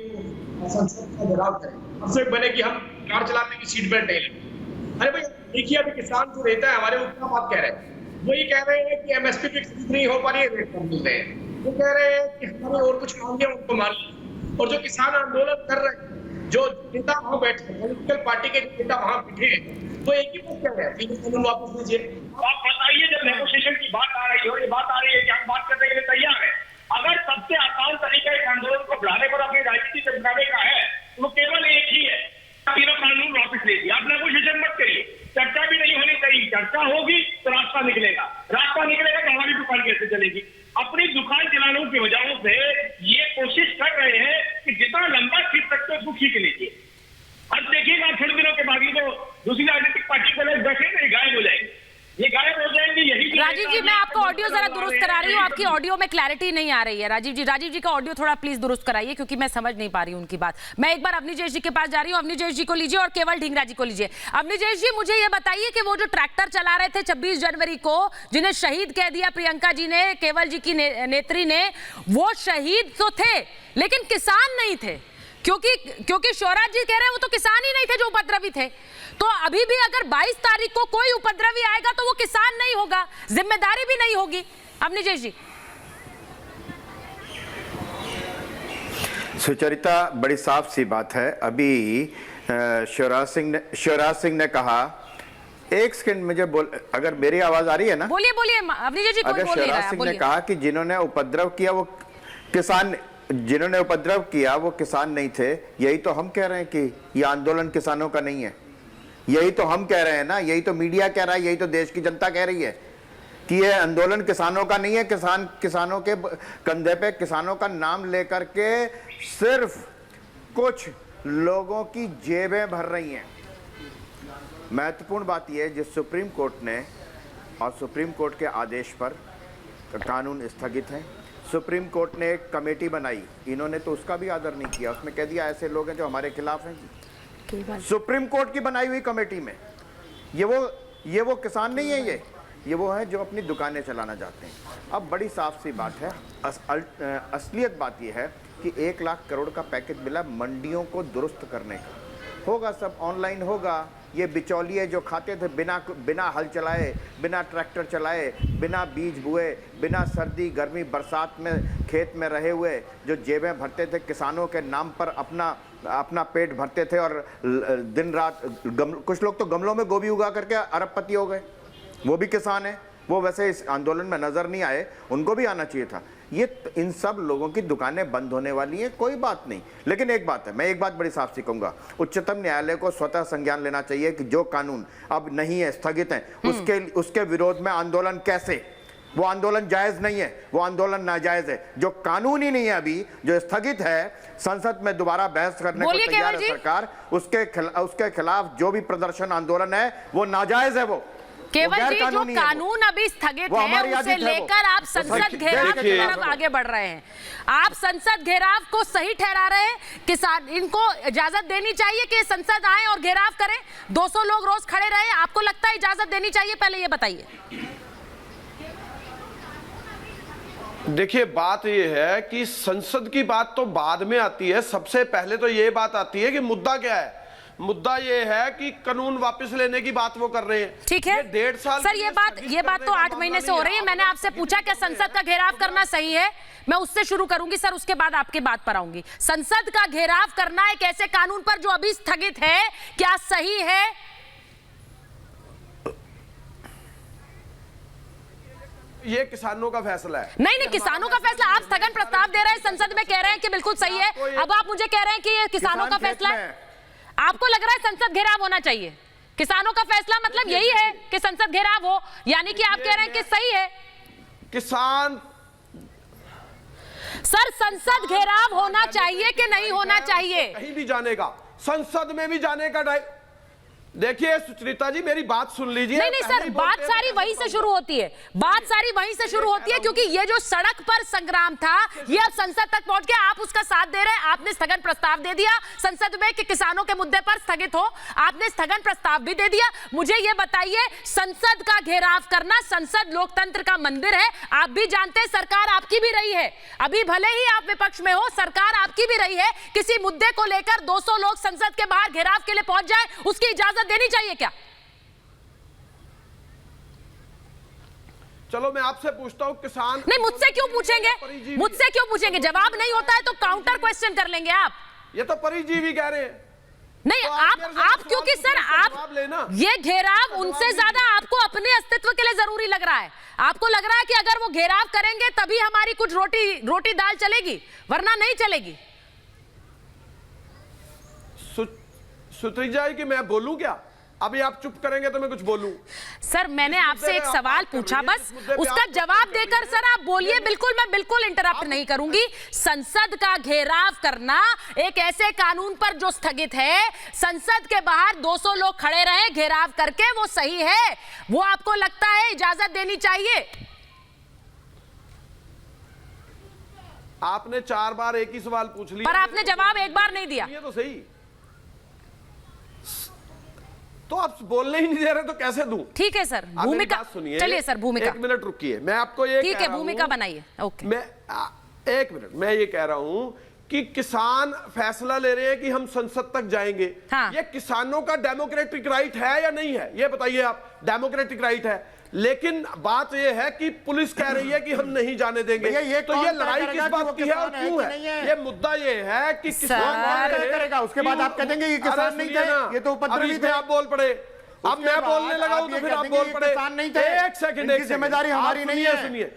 संसद का घेराव करें। उससे बने कि हम कार चलाने की सीट बेल्ट नहीं लेंगे। अरे भाई देखिए, अभी किसान जो रहता है हमारे, वो क्या बात कह रहे हैं? वो ये कह रहे हैं कि एमएसपी पे नहीं हो पा रही है, रेट कम मिल रहे हैं। वो कह रहे हैं कि हमारे और कुछ मांगे उनको मान लीजिए। और जो किसान आंदोलन कर रहे हैं, जो नेता वहां बैठे, पॉलिटिकल पार्टी के नेता वहां बैठे हैं, तो एक ही बात कह रहे हैं, कानून वापस लीजिए। आप बताइए, जब नेगोशिएशन की बात आ रही हो, ये बात आ रही है कि हम बात करने के लिए तैयार है। अगर सबसे आसान तरीका इस आंदोलन को बढ़ाने पर अपनी राजनीति चमकाने का है, तो केवल एक ही है, तीनों कानून वापस लीजिए। आप नेगोशिएशन मत करिए, चर्चा भी नहीं होनी चाहिए। चर्चा होगी तो रास्ता निकलेगा, रास्ता निकलेगा तो हमारी दुकान कैसे चलेगी? अपनी दुकान चलाने की वजहों से ये कोशिश कर रहे हैं कि जितना लंबा खींच सकते हो उसको खींच लीजिए। अब देखिएगा थोड़े दिनों के बाद तो दूसरी राजनीतिक पार्टी को लोग बैठे नहीं, गायब हो जाएंगे, ये गायब हो जाएंगे। यही राजीव जी, मैं आपको ऑडियो जरा दुरुस्त करा रही हूँ, आपकी ऑडियो में क्लैरिटी नहीं आ रही है। राजीव जी का ऑडियो थोड़ा प्लीज दुरुस्त कराइए, क्योंकि मैं समझ नहीं पा रही हूँ उनकी बात। मैं एक बार अवनीजेश जी के पास जा रही हूँ। अवनीजेश जी को लीजिए और केवल ढींगरा जी को लीजिए। अवनीजेश जी, मुझे ये बताइए कि वो जो ट्रैक्टर चला रहे थे 26 जनवरी को, जिन्हें शहीद कह दिया प्रियंका जी ने, केवल जी की नेत्री ने, वो शहीद तो थे लेकिन किसान नहीं थे, क्योंकि शिवराज जी कह रहे हैं वो तो किसान ही नहीं थे जो उपद्रवी थे। तो अभी भी अगर 22 तारीख को कोई उपद्रवी आएगा तो वो किसान नहीं होगा, जिम्मेदारी भी नहीं होगी। अवनीजेश जी। सुचरिता, बड़ी साफ सी बात है। अभी शिवराज सिंह ने कहा, एक सेकंड मुझे बोल, अगर मेरी आवाज आ रही है ना? बोलिए अवनीजेश जी। अगर शिवराज सिंह ने कहा कि जिन्होंने उपद्रव किया वो किसान, जिन्होंने उपद्रव किया वो किसान नहीं थे, यही तो हम कह रहे हैं कि ये आंदोलन किसानों का नहीं है। यही तो हम कह रहे हैं ना, यही तो मीडिया कह रहा है, यही तो देश की जनता कह रही है कि ये आंदोलन किसानों का नहीं है। किसानों के कंधे पे किसानों का नाम लेकर के सिर्फ कुछ लोगों की जेबें भर रही हैं। महत्वपूर्ण बात यह है, जिस सुप्रीम कोर्ट ने, और सुप्रीम कोर्ट के आदेश पर कानून स्थगित है। सुप्रीम कोर्ट ने एक कमेटी बनाई, इन्होंने तो उसका भी आदर नहीं किया। उसमें कह दिया ऐसे लोग हैं जो हमारे खिलाफ हैं। सुप्रीम कोर्ट की बनाई हुई कमेटी में ये वो किसान नहीं है, ये वो हैं जो अपनी दुकानें चलाना चाहते हैं। अब बड़ी साफ सी बात है, असलियत बात ये है कि 1 लाख करोड़ का पैकेज मिला मंडियों को दुरुस्त करने का। होगा, सब ऑनलाइन होगा। ये बिचौलिए जो खाते थे बिना हल चलाए, बिना ट्रैक्टर चलाए, बिना बीज बोए, बिना सर्दी गर्मी बरसात में खेत में रहे हुए, जो जेबें भरते थे किसानों के नाम पर, अपना पेट भरते थे और दिन रात कुछ लोग तो गमलों में गोभी उगा करके अरबपति हो गए, वो भी किसान है। वो वैसे इस आंदोलन में नजर नहीं आए, उनको भी आना चाहिए था। ये इन सब लोगों की दुकानें बंद होने वाली हैं, कोई बात नहीं। लेकिन एक बात है, मैं एक बात बड़ी साफ सी कहूंगा, उच्चतम न्यायालय को स्वतः संज्ञान लेना चाहिए कि जो कानून अब नहीं है, स्थगित है, उसके विरोध में आंदोलन कैसे? वो आंदोलन जायज नहीं है, वो आंदोलन नाजायज है। जो कानून ही नहीं है अभी, जो स्थगित है, संसद में दोबारा बहस करने को तैयार है सरकार, उसके खिलाफ जो भी प्रदर्शन आंदोलन है वो नाजायज है। वो केवल जी, जो कानून अभी स्थगित है उसे लेकर आप संसद घेराव की तरफ आगे बढ़ रहे हैं। आप संसद घेराव को सही ठहरा रहे हैं? किसान, इनको इजाजत देनी चाहिए कि संसद आए और घेराव करें? 200 लोग रोज खड़े रहे, आपको लगता है इजाजत देनी चाहिए? पहले ये बताइए। देखिए, बात यह है कि संसद की बात तो बाद में आती है, सबसे पहले तो ये बात आती है कि मुद्दा क्या है। मुद्दा ये है कि कानून वापस लेने की बात वो कर रहे हैं। ठीक है, 1.5 साल सर, ये बात तो 8 महीने से हो रही है। मैंने आपसे पूछा क्या संसद का घेराव करना सही है, मैं उससे शुरू करूंगी सर, उसके बाद आपके बात पर आऊंगी। संसद का घेराव करना एक ऐसे कानून पर जो अभी स्थगित है, क्या सही है? ये किसानों का फैसला है। नहीं, किसानों का फैसला। आप स्थगन प्रस्ताव दे रहे हैं संसद में, कह रहे हैं कि बिल्कुल सही है। अब आप मुझे कह रहे हैं कि ये किसानों का फैसला है। आपको लग रहा है संसद घेराव होना चाहिए? किसानों का फैसला मतलब यही है कि संसद घेराव हो, यानी कि आप कह रहे हैं कि सही है। किसान सर, संसद घेराव होना चाहिए कि नहीं होना चाहिए? कहीं भी जाने का, संसद में भी जाने का देखिए सुचरिता जी, मेरी बात सुन लीजिए। नहीं सर, बात सारी वहीं से शुरू होती है। बात सारी वहीं से शुरू होती है, क्योंकि ये जो सड़क पर संग्राम था ये अब संसद तक पहुंच गया। आप उसका साथ दे रहे हैं। आपने स्थगन प्रस्ताव दे दिया संसद में कि किसानों के मुद्दे पर स्थगित हो। आपने स्थगन प्रस्ताव भी दे दिया। मुझे ये बताइए, संसद का घेराव करना, संसद लोकतंत्र का मंदिर है। आप भी जानते हैं सरकार आपकी भी रही है। अभी भले ही आप विपक्ष में हो, सरकार आपकी भी रही है। किसी मुद्दे को लेकर 200 लोग संसद के बाहर घेराव के लिए पहुंच जाए, उसकी इजाजत देनी चाहिए क्या? चलो मैं आपसे पूछता हूं, किसान नहीं, मुझसे क्यों पूछेंगे? मुझसे क्यों पूछेंगे? जवाब नहीं होता है तो काउंटर क्वेश्चन कर लेंगे आप। ये तो परिजीवी कह रहे हैं। नहीं, तो आप क्योंकि सर आप ये घेराव उनसे ज्यादा आपको अपने अस्तित्व के लिए जरूरी लग रहा है। आपको लग रहा है कि अगर वो घेराव करेंगे तभी हमारी कुछ रोटी दाल चलेगी, वरना नहीं चलेगी। सुत्रिजा जी कि मैं बोलूं क्या? अभी आप चुप करेंगे तो मैं कुछ बोलूं? सर, मैंने आपसे एक सवाल पूछा, बस उसका जवाब देकर सर आप बोलिए। बिल्कुल, मैं बिल्कुल इंटरप्ट नहीं करूंगी। संसद का घेराव करना एक ऐसे कानून पर जो स्थगित है, संसद के बाहर 200 लोग खड़े रहे घेराव करके, वो सही है? वो आपको लगता है इजाजत देनी चाहिए? आपने 4 बार एक ही सवाल पूछ लिया, पर आपने जवाब एक बार नहीं दिया। ये तो सही, तो आप बोलने ही नहीं दे रहे तो कैसे दूं? ठीक है सर, भूमिका सुनिए। चलिए सर, भूमिका 1 मिनट रुकिए, मैं आपको ये ठीक है, भूमिका बनाइए। ओके, मैं 1 मिनट, मैं ये कह रहा हूं कि किसान फैसला ले रहे हैं कि हम संसद तक जाएंगे। हाँ। ये किसानों का डेमोक्रेटिक राइट है या नहीं है? ये बताइए आप। डेमोक्रेटिक राइट है, लेकिन बात यह है कि पुलिस कह रही है कि हम नहीं जाने देंगे। तो ये लड़ाई किस बात की है और क्यों है? ये मुद्दा ये है कि किसान करेगा, उसके बाद आप कह देंगे कि किसान नहीं थे, ये तो उपद्रवी थे। आप बोल पड़े, अब मैं बोलने लगा हूं तो फिर आप बोल पड़े। एक सेकंड, जिम्मेदारी हमारी नहीं है। सुनिए,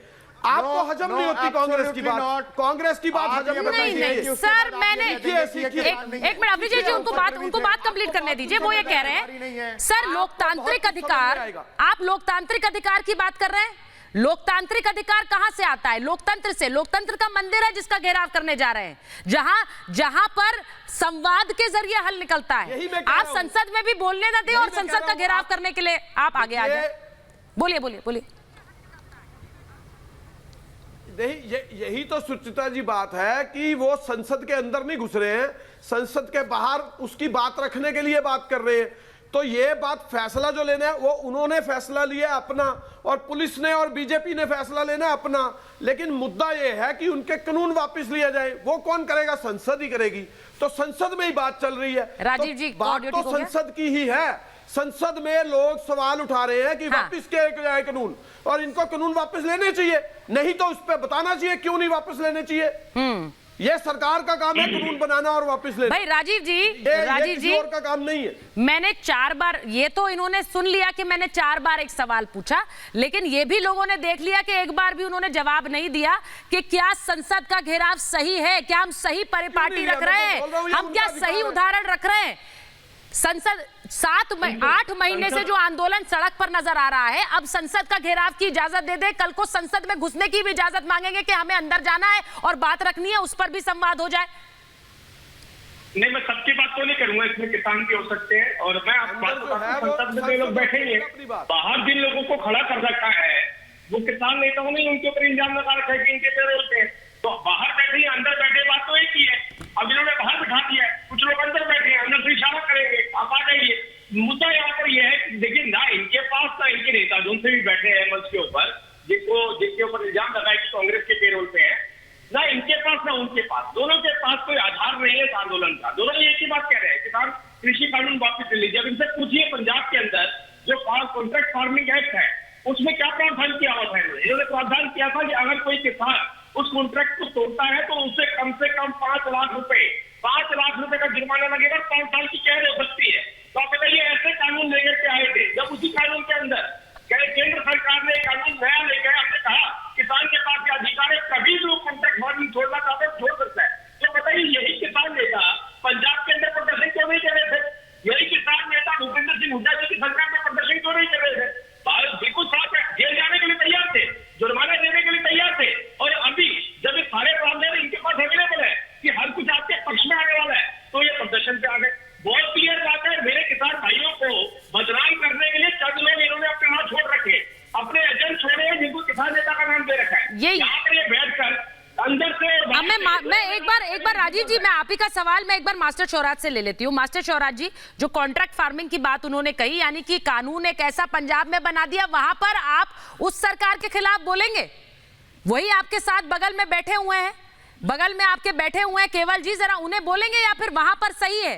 आपको हजम नहीं होती कांग्रेस की बात? कांग्रेस की बात हजम नहीं सर, मैंने एक मिनट अभिजीत जी, उनको बात कंप्लीट करने दीजिए। वो ये कह रहे हैं सर, लोकतांत्रिक अधिकार, आप लोकतांत्रिक अधिकार की बात कर रहे हैं। लोकतांत्रिक अधिकार कहां से आता है? लोकतंत्र से। लोकतंत्र का मंदिर है जिसका घेराव करने जा रहे हैं, जहां पर संवाद के जरिए हल निकलता है। आप संसद में भी बोलने न दें और संसद का घेराव करने के लिए आप आगे आ जाए। बोलिए। यही तो सुचिता जी बात है कि वो संसद के अंदर नहीं घुस रहे हैं, संसद के बाहर उसकी बात रखने के लिए बात कर रहे हैं। तो ये बात, फैसला जो लेना है वो उन्होंने फैसला लिया अपना, और पुलिस ने और बीजेपी ने फैसला लेना अपना। लेकिन मुद्दा ये है कि उनके कानून वापस लिया जाए। वो कौन करेगा? संसद ही करेगी। तो संसद में ही बात चल रही है। राजीव जी, बात तो संसद की ही है। संसद में लोग सवाल उठा रहे हैं कि वापस किया जाए कानून, और इनको कानून वापस लेने चाहिए। नहीं तो उस पर बताना चाहिए क्यों नहीं वापस लेने चाहिए। ये सरकार का काम है कानून बनाना और वापस लेना। भाई राजीव जी और का काम नहीं है। मैंने 4 बार, ये तो इन्होंने सुन लिया कि मैंने 4 बार एक सवाल पूछा, लेकिन ये भी लोगों ने देख लिया कि एक बार भी उन्होंने जवाब नहीं दिया कि क्या संसद का घेराव सही है, क्या हम सही परिपाटी रख रहे हैं, हम क्या सही उदाहरण रख रहे हैं। संसद 8 महीने से जो आंदोलन सड़क पर नजर आ रहा है, अब संसद का घेराव की इजाजत दे दे, कल को संसद में घुसने की भी इजाजत मांगेंगे कि हमें अंदर जाना है और बात रखनी है, उस पर भी संवाद हो जाए। नहीं, मैं सबकी बात तो नहीं करूंगा, इसमें किसान भी हो सकते हैं। और मैं संसद में लोग बैठे हैं, बाहर जिन लोगों को खड़ा कर रखा है वो किसान नेताओं ने उनके ऊपर इल्जाम लगा रखा है कि इनके पैरोल पे। तो बाहर बैठे हैं, अंदर बैठे, बात तो एक ही है। अब इन्होंने बाहर बिठा दिया है, कुछ लोग अंदर बैठे हैं, अंदर से इशारा करेंगे आप आ जाइए। मुद्दा यहाँ पर यह है कि देखिए, ना इनके पास ना इनके नेता जो से भी बैठे हैं मंच के ऊपर, जिसके ऊपर इल्जाम लगा है कि कांग्रेस के पेरोल पे है, ना इनके पास ना उनके पास, दोनों के पास कोई आधार नहीं है इस आंदोलन का। दोनों एक ही बात कह रहे हैं, किसान कृषि कानून वापस ले लीजिए। अब इनसे पूछिए, पंजाब के अंदर जो कॉन्ट्रैक्ट फार्मिंग एक्ट है उसमें क्या प्रावधान किया हुआ था? इन्होंने प्रावधान किया था कि अगर कोई किसान उस कॉन्ट्रैक्ट को तोड़ता है तो उसे कम से कम 5 लाख रुपए का जुर्माना लगेगा, 5 साल की कैद हो सकती है। तो आप बताइए, ऐसे कानून लेकर के आए थे, जब उसी कानून के अंदर केंद्र सरकार ने कानून नया लेकर आपने कहा ये बैठकर अंदर से अब मैं एक बार राजीव जी, मैं आप ही का सवाल मैं एक बार मास्टर शौराज से ले लेती हूँ। मास्टर शौराज जी, जो कॉन्ट्रैक्ट फार्मिंग की बात उन्होंने कही, यानी कि कानून एक ऐसा पंजाब में बना दिया, वहां पर आप उस सरकार के खिलाफ बोलेंगे? वही आपके साथ बगल में बैठे हुए हैं, बगल में आपके बैठे हुए हैं केवल जी, जरा उन्हें बोलेंगे या फिर वहां पर सही है?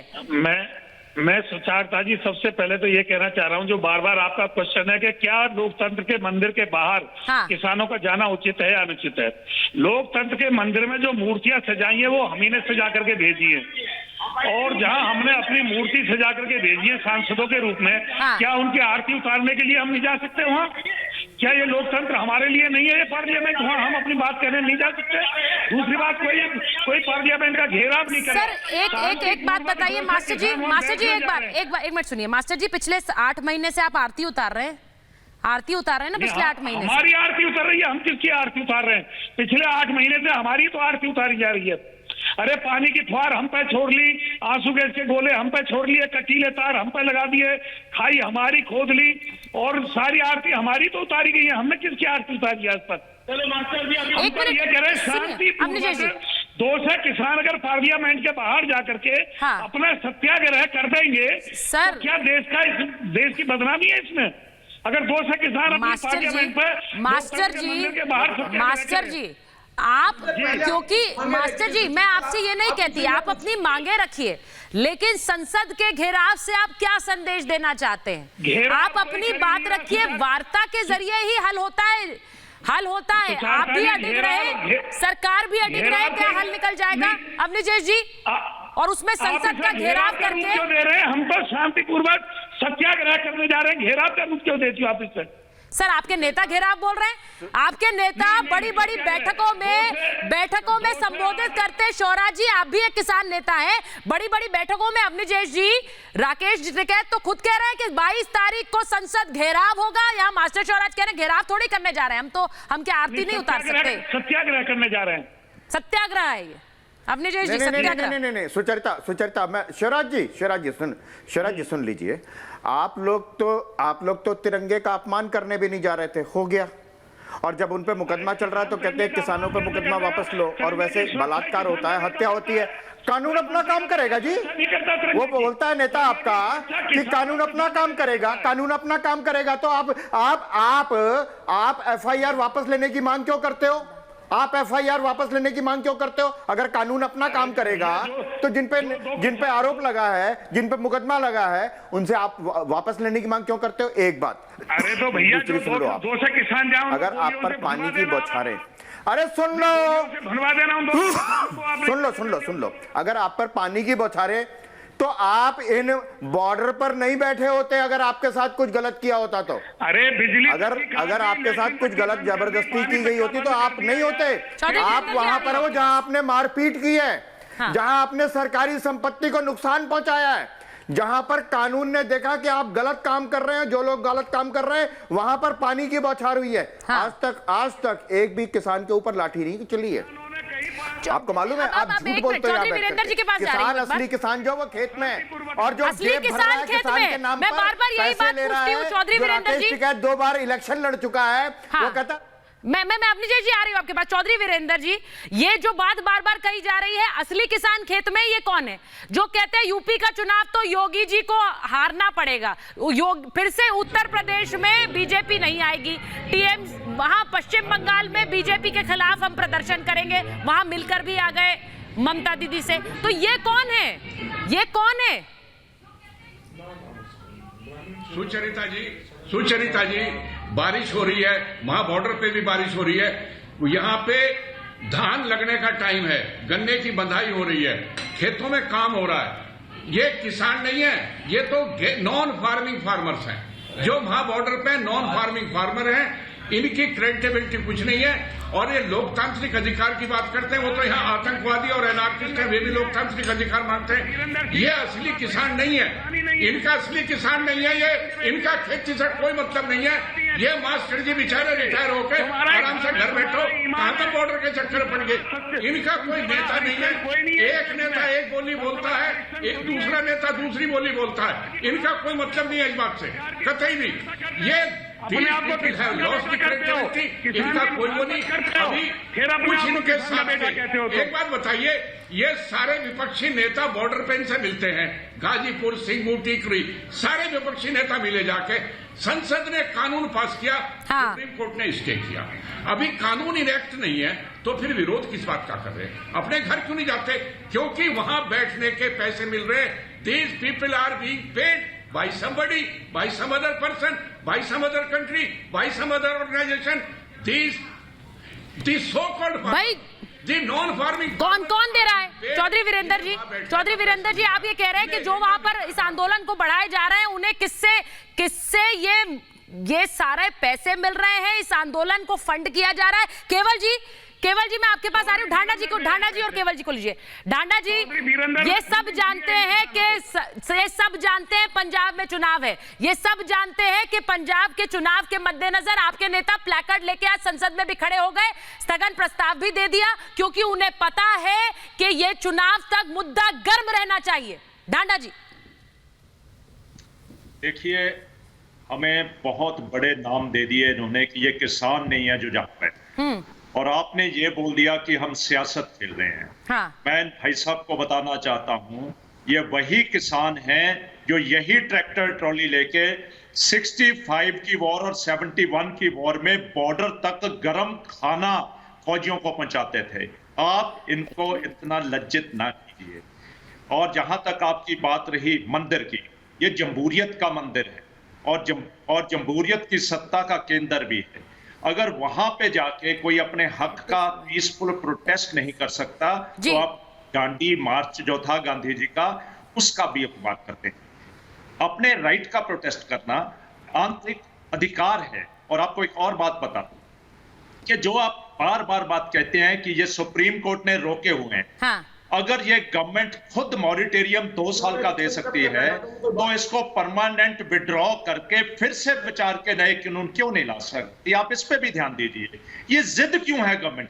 मैं सुचारता जी, सबसे पहले तो ये कहना चाह रहा हूँ, जो बार बार आपका क्वेश्चन है कि क्या लोकतंत्र के मंदिर के बाहर किसानों का जाना उचित है या अनुचित है। लोकतंत्र के मंदिर में जो मूर्तियां सजाई है वो हम ही ने सजा करके भेजी है, और जहां हमने अपनी मूर्ति सजा करके भेजी है सांसदों के रूप में, क्या उनकी आरती उतारने के लिए हम नहीं जा सकते वहाँ? क्या ये लोकतंत्र हमारे लिए नहीं है ये पार्लियामेंट, वहाँ हम अपनी बात कहने नहीं जा सकते? दूसरी बात, कोई पार्लियामेंट का घेराव नहीं करे। सर एक बात बताइए मास्टर जी, एक मिनट सुनिए मास्टर जी, पिछले 8 महीने से आप आरती उतार रहे हैं, आरती उतार रहे हैं ना पिछले 8 महीने से? हमारी आरती उतर रही है, हम किसकी आरती उतार रहे हैं? पिछले 8 महीने से हमारी तो आरती उतारी जा रही है। अरे पानी की फुहार हम पे छोड़ ली, आंसू गैस के गोले हम पे छोड़ लिए, कटीले तार हम पे लगा दिए, खाई हमारी खोद ली, और सारी आरती हमारी तो उतारी गई है। हमने किसकी आरती उतारी है आज तक? चलो मास्टर जी, अभी हम ये कह रहे हैं शांतिपूर्वक दोष है। किसान अगर पार्लियामेंट के बाहर जाकर के अपना सत्याग्रह कर देंगे सर, तो क्या देश की बदनामी है इसमें? अगर दोष है किसान अपनी पार्लियामेंट पे, मास्टर जी आप, क्योंकि मास्टर जी मैं आपसे ये नहीं कहती, आप अपनी मांगे रखिए, लेकिन संसद के घेराव से आप क्या संदेश देना चाहते हैं? आप अपनी बात रखिए, वार्ता के जरिए ही हल होता है। आप भी अडिग रहे, सरकार भी अडिग रहे, क्या हल निकल जाएगा अवनीश जी? और उसमें संसद का घेराव करके क्यों दे रहे हैं? हम तो शांतिपूर्वक सत्याग्रह करने जा रहे हैं, घेराव का मुझ क्यों देती हो आप इससे? सर आपके नेता घेराव बोल रहे हैं, आपके नेता बड़ी बड़ी बैठकों में संबोधित करते हैं। शौराज जी, आप भी एक किसान नेता हैं, बड़ी बड़ी बैठकों में अवनीश जी, राकेश जी तो खुद कह रहे हैं कि 22 तारीख को संसद घेराव होगा। यहाँ मास्टर शौराज कह रहे हैं घेराव थोड़ी करने जा रहे हैं, हम क्या आरती नहीं उतार सकते? सत्याग्रह करने जा रहे हैं। सत्याग्रह है ये अवनीश जी, सत्याग्रह नहीं सुचरिता, मैं शौराज जी सुन लीजिए। आप लोग तो तिरंगे का अपमान करने भी नहीं जा रहे थे, हो गया, और जब उन पे मुकदमा चल रहा है तो कहते हैं किसानों पे मुकदमा वापस लो, और वैसे बलात्कार होता है, हत्या होती है, कानून अपना काम करेगा जी। वो बोलता है नेता आपका कि कानून अपना काम करेगा, तो आप FIR वापस लेने की मांग क्यों करते हो? आप FIR वापस लेने की मांग क्यों करते हो? अगर कानून अपना काम करेगा तो जिन पे आरोप लगा है, जिन पे मुकदमा लगा है, उनसे आप वापस लेने की मांग क्यों करते हो? एक बात। अरे तो भैया दो से किसान जाओ, अगर आप पर पानी की बौछारें, अरे सुन लो, अगर आप पर पानी की बौछारें, तो आप इन बॉर्डर पर नहीं बैठे होते अगर आपके साथ कुछ गलत किया होता तो। अरे बिजली, अगर आपके साथ कुछ गलत जबरदस्ती की गई होती तो आप नहीं होते। आप वहां पर हो जहां आपने मारपीट की है, जहां आपने सरकारी संपत्ति को नुकसान पहुंचाया है, जहां पर कानून ने देखा कि आप गलत काम कर रहे हैं, जो लोग गलत काम कर रहे हैं, वहां पर पानी की बौछार हुई है। आज तक एक भी किसान के ऊपर लाठी नहीं चली है। आपको मालूम है? आप झूठ बोलते हो। किसान, असली किसान जो वो खेत में, और जो जेब भर रहा है किसान के नाम पर पैसे ले रहा है, जो राकेश टिकैत 2 बार इलेक्शन लड़ चुका है, वो कहता मैं अवनीश जी आ रही हूँ आपके पास। चौधरी वीरेंद्र जी, ये जो बात बार बार कही जा रही है, असली किसान खेत में, ये कौन है जो कहते हैं यूपी का चुनाव तो योगी जी को हारना पड़ेगा, फिर से उत्तर प्रदेश में बीजेपी नहीं आएगी, वहां पश्चिम बंगाल में बीजेपी के खिलाफ हम प्रदर्शन करेंगे, वहां मिलकर भी आ गए ममता दीदी से, तो ये कौन है? सुचरिता जी, बारिश हो रही है, वहां बॉर्डर पे भी बारिश हो रही है, यहाँ पे धान लगने का टाइम है, गन्ने की बंधाई हो रही है, खेतों में काम हो रहा है। ये किसान नहीं है, ये तो नॉन फार्मिंग फार्मर्स हैं, जो वहां बॉर्डर पे नॉन फार्मिंग फार्मर हैं, इनकी क्रेडिबिलिटी कुछ नहीं है। और ये लोकतांत्रिक अधिकार की बात करते हैं, वो तो यहाँ आतंकवादी और एनार्किस्ट है, वे भी लोकतांत्रिक अधिकार मांगते हैं। ये असली किसान नहीं है, इनका असली किसान नहीं है, ये इनका खेती से कोई मतलब नहीं है। ये मास्टर जी बेचारे रिटायर होके आराम से घर बैठो, कहां तक बॉर्डर के चक्कर पड़ गए। इनका कोई नेता नहीं है, एक नेता एक बोली बोलता है, एक दूसरा नेता दूसरी बोली बोलता है, इनका कोई मतलब नहीं है इस बात से कतई भी। ये इनका कोई वो नहीं। अभी कुछ इनके साथ एक बात बताइए, ये सारे विपक्षी नेता बॉर्डर पे इनसे मिलते हैं, गाजीपुर, सिंगू, टीकरी, सारे विपक्षी नेता मिले जाके, संसद ने कानून पास किया, सुप्रीम कोर्ट ने स्टे किया। अभी कानून इनेक्ट नहीं है तो फिर विरोध किस बात का कर रहे हैं? अपने घर क्यों नहीं जाते? क्योंकि वहां बैठने के पैसे मिल रहे। These people are being paid by somebody, by some other person, by some other country, by some other organization. These so-called भाई the non-farming कौन दे रहा है? चौधरी वीरेंद्र जी आप ये कह रहे हैं कि जो वहां पर इस आंदोलन को बढ़ाए जा रहे हैं उन्हें किससे ये सारे पैसे मिल रहे हैं, इस आंदोलन को फंड किया जा रहा है? केवल जी मैं आपके पास आ रही हूँ। ढांडा जी और केवल जी को लीजिए। ढांडा जी, ये सब जानते हैं कि ये सब जानते हैं पंजाब में चुनाव है, ये सब जानते हैं कि पंजाब के चुनाव के मद्देनजर आपके नेता प्लैकार्ड लेके आज संसद में भी खड़े हो गए, स्थगन प्रस्ताव भी दे दिया, क्योंकि उन्हें पता है कि ये चुनाव तक मुद्दा गर्म रहना चाहिए। ढांडा जी देखिए, हमें बहुत बड़े नाम दे दिए इन्होंने कि ये किसान नहीं है जो जाग रहे, और आपने ये बोल दिया कि हम सियासत खेल रहे हैं। मैं भाई साहब को बताना चाहता हूं, ये वही किसान हैं जो यही ट्रैक्टर ट्रॉली लेके 65 की वॉर और 71 की वॉर में बॉर्डर तक गरम खाना फौजियों को पहुंचाते थे। आप इनको इतना लज्जित ना कीजिए। और जहां तक आपकी बात रही मंदिर की, ये जमहूरियत का मंदिर है और जमहूरियत की सत्ता का केंद्र भी है। अगर वहां पे जाके कोई अपने हक का पीसफुल प्रोटेस्ट नहीं कर सकता तो आप दांडी मार्च जो था गांधी जी का, उसका भी अपमान करते हैं। अपने राइट का प्रोटेस्ट करना आंतरिक अधिकार है। और आपको एक और बात बता दूं कि जो आप बार बार बात कहते हैं कि ये सुप्रीम कोर्ट ने रोके हुए हैं, अगर ये गवर्नमेंट खुद मॉरिटेरियम 2 साल का दे सकती है तो इसको परमानेंट विड्रॉ करके फिर से विचार के नए कानून क्यों नहीं ला सकती? आप इस पे भी ध्यान दीजिए। ये जिद क्यों है गवर्नमेंट?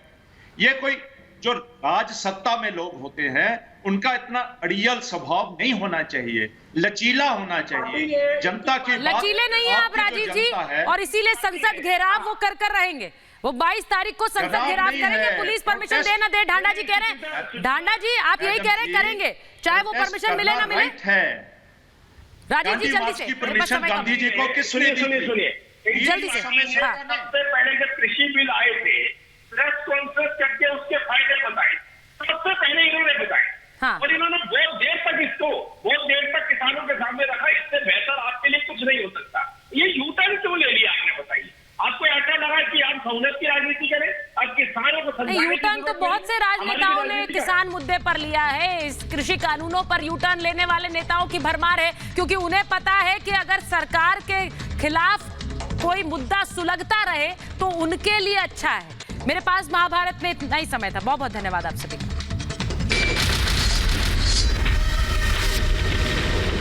ये कोई जो राज सत्ता में लोग होते हैं उनका इतना अड़ियल स्वभाव नहीं होना चाहिए, लचीला होना चाहिए। जनता की लचीले नहीं है आप राजीव जी, और इसीलिए संसद घेराव वो कर रहेंगे। वो 22 तारीख को संसद घेराव करेंगे, पुलिस परमिशन दे ना दे। ढांडा जी कह रहे हैं, ढांडा जी आप यही कह रहे हैं करेंगे, चाहे वो परमिशन मिले ना मिले। राजीव जी जल्दी से, परमिशन गांधी जी को किसने दी? जल्दी से। सबसे पहले जब कृषि बिल आए थे, प्रेस कॉन्फ्रेंस करके उसके फायदे बताए, सबसे पहले इन्होंने बताए। और इन्होंने बहुत देर तक किसानों के सामने रखा। इससे बेहतर आपके लिए कुछ नहीं हो सकता। ये यूटर्न क्यों ले लिया आपने, बताइए? आपको ऐसा लगा कि आप सहूलियत की राजनीति करें? अब किसानों को यूटर्न तो बहुत से राजनेताओं ने किसान मुद्दे पर लिया है। इस कृषि कानूनों पर यूटर्न लेने वाले नेताओं की भरमार है, क्योंकि उन्हें पता है कि अगर सरकार के खिलाफ कोई मुद्दा सुलगता रहे तो उनके लिए अच्छा है। मेरे पास महाभारत में इतना ही समय था। बहुत बहुत धन्यवाद आप सभी।